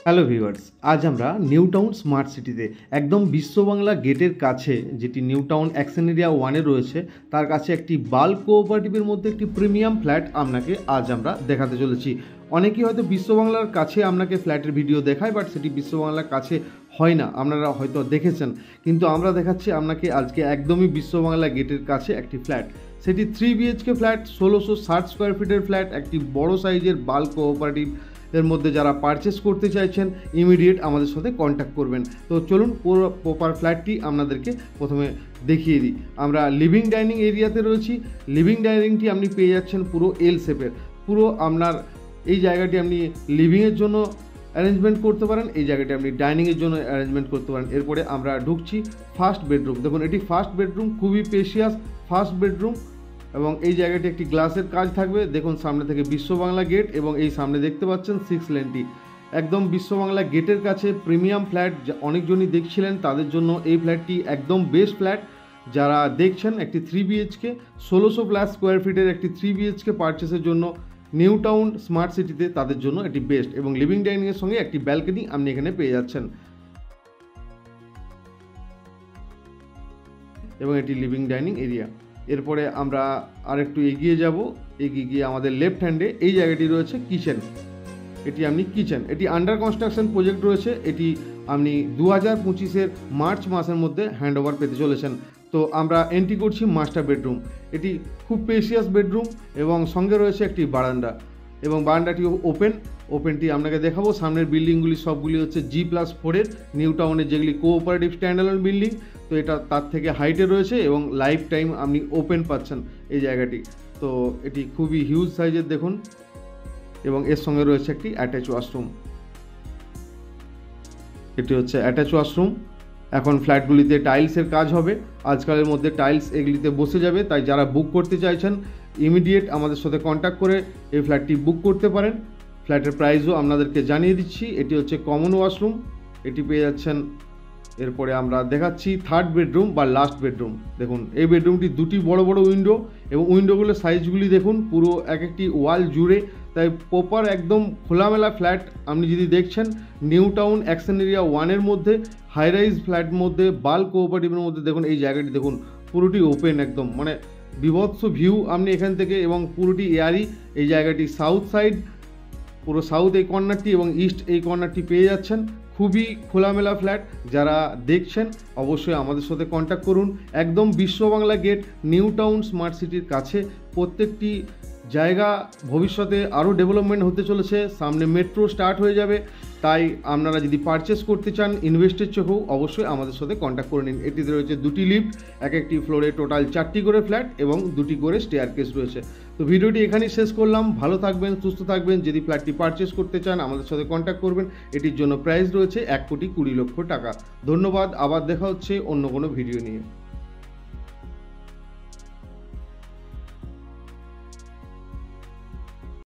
Hello viewers, আজ আমরা new town smart সিটিতে একদম বিশ্ববাংলা গেটের কাছে, যেটি নিউ টাউন অ্যাকশন এরিয়া 1-এ রয়েছে, তার কাছে একটি বাল্ক কোঅপারেটিভের মধ্যে একটি প্রিমিয়াম ফ্ল্যাট আপনাকে আজ আমরা দেখাতে চলেছি। অনেকেই হয়তো বিশ্ববাংলার কাছে আপনাকে ফ্ল্যাটের ভিডিও দেখায়, বাট সেটি বিশ্ববাংলার কাছে হয় না, আপনারা হয়তো দেখেছেন, কিন্তু আমরা দেখাচ্ছি আপনাকে আজকে একদমই বিশ্ববাংলা গেটের কাছে একটি ফ্ল্যাট। সেটি 3 BHK ফ্ল্যাট, 1660 স্কোয়ার ফিটের ফ্ল্যাট, একটি বড় সাইজের বাল্ক কোঅপারেটিভ এর মধ্যে যারা পারচেস করতে চাইছেন ইমিডিয়েট আমাদের সাথে কন্ট্যাক্ট করবেন। তো চলুন পুরো প্রপার ফ্ল্যাটটি আপনাদেরকে প্রথমে দেখিয়ে দিই। আমরা লিভিং ডাইনিং এরিয়াতে রয়েছি। লিভিং ডাইনিংটি আপনি পেয়ে যাচ্ছেন পুরো এল শেপের। পুরো আপনার এই জায়গাটি আপনি লিভিংয়ের জন্য অ্যারেঞ্জমেন্ট করতে পারেন, এই জায়গাটি আপনি ডাইনিংয়ের জন্য অ্যারেঞ্জমেন্ট করতে পারেন। এরপরে আমরা ঢুকছি ফার্স্ট বেডরুম। দেখুন, এটি ফার্স্ট বেডরুম, খুবই স্পেশিয়াস ফার্স্ট বেডরুম, এবং এই জায়গাটি একটি গ্লাসের কাজ থাকবে। দেখুন সামনে থেকে বিশ্ববাংলা গেট, এবং এই সামনে দেখতে পাচ্ছেন 6 লেনটি একদম বিশ্ববাংলা গেটের কাছে প্রিমিয়াম ফ্ল্যাট। অনেকজনই দেখছিলেন, তাদের জন্য এই ফ্ল্যাটটি একদম বেস্ট ফ্ল্যাট। যারা দেখছেন একটি 3 BHK 1600+ স্কোয়ার ফিটের একটি 3 BHK পারচেসের জন্য নিউ টাউন স্মার্ট সিটিতে, তাদের জন্য এটি বেস্ট। এবং লিভিং ডাইনিংয়ের সঙ্গে একটি ব্যালকনি আপনি এখানে পেয়ে যাচ্ছেন, এবং এটি লিভিং ডাইনিং এরিয়া। এরপরে আমরা আরেকটু এগিয়ে যাব। এগিয়ে গিয়ে আমাদের লেফট হ্যান্ডে এই জায়গাটি রয়েছে কিচেন। এটি আপনি কিচেন, এটি আন্ডার কনস্ট্রাকশন প্রজেক্ট রয়েছে। এটি আপনি 2025-এর মার্চ মাসের মধ্যে হ্যান্ড ওভার পেতে চলেছেন। তো আমরা এন্ট্রি করছি মাস্টার বেডরুম। এটি খুব স্পেশিয়াস বেডরুম, এবং সঙ্গে রয়েছে একটি বারান্দা, এবং বারান্দাটি ওপেনটি আপনাকে দেখাবো। সামনের বিল্ডিংগুলি সবগুলি হচ্ছে G+4-এর নিউ টাউনের, যেগুলি কোঅপারেটিভ স্ট্যান্ডার্ড বিল্ডিং। তো এটা তার থেকে হাইটে রয়েছে, এবং লাইফ টাইম আপনি ওপেন পাচ্ছেন এই জায়গাটি। তো এটি খুবই হিউজ সাইজের দেখুন, এবং এর সঙ্গে রয়েছে একটি অ্যাটাচ ওয়াশরুম। এটি হচ্ছে অ্যাটাচ ওয়াশরুম। এখন ফ্ল্যাটগুলিতে টাইলসের কাজ হবে, আজকালের মধ্যে টাইলস এগুলিতে বসে যাবে, তাই যারা বুক করতে চাইছেন ইমিডিয়েট আমাদের সাথে কন্ট্যাক্ট করে এই ফ্ল্যাটটি বুক করতে পারেন। ফ্ল্যাটের প্রাইসও আপনাদেরকে জানিয়ে দিচ্ছি। এটি হচ্ছে কমন ওয়াশরুম, এটি পেয়ে যাচ্ছেন। এরপরে আমরা দেখাচ্ছি থার্ড বেডরুম বা লাস্ট বেডরুম। দেখুন এই বেডরুমটি দুটি বড় বড় উইন্ডো, এবং উইন্ডোগুলোর সাইজগুলি দেখুন পুরো এক একটি ওয়াল জুড়ে। তাই প্রপার একদম খোলামেলা ফ্ল্যাট। আপনি যদি দেখছেন নিউ টাউন অ্যাকশন এরিয়া 1-এর মধ্যে হাই রাইজ ফ্ল্যাট মধ্যে বাল্ক কোঅপারেটিভের মধ্যে, দেখুন এই জায়গাটি দেখুন পুরোটি ওপেন, একদম মানে বিভৎস ভিউ আপনি এখান থেকে, এবং পুরোটি এয়ারি। এই জায়গাটি সাউথ সাইড, পুরো সাউথ এই কর্নারটি এবং ইস্ট এই কর্নারটি পেয়ে যাচ্ছেন। খুবই খোলামেলা ফ্ল্যাট। যারা দেখছেন অবশ্যই আমাদের সাথে কন্ট্যাক্ট করুন। একদম Biswa Bangla gate new town smart সিটির কাছে। প্রত্যেকটি জায়গা ভবিষ্যতে আরও ডেভেলপমেন্ট হতে চলেছে, সামনে মেট্রো স্টার্ট হয়ে যাবে। তাই আপনারা যদি পারচেস করতে চান ইনভেস্টের চোখেও অবশ্যই আমাদের সাথে কন্ট্যাক্ট করে নিন। এটিতে রয়েছে 2টি লিফট, এক একটি ফ্লোরে টোটাল 4টি করে ফ্ল্যাট, এবং 2টি করে স্টেয়ারকেস রয়েছে। তো ভিডিওটি এখানেই শেষ করলাম। ভালো থাকবেন, সুস্থ থাকবেন। যদি ফ্ল্যাটটি পারচেস করতে চান আমাদের সাথে কন্ট্যাক্ট করবেন। এটির জন্য প্রাইস রয়েছে 1,20,00,000 টাকা। ধন্যবাদ। আবার দেখা হচ্ছে অন্য কোনো ভিডিও নিয়ে।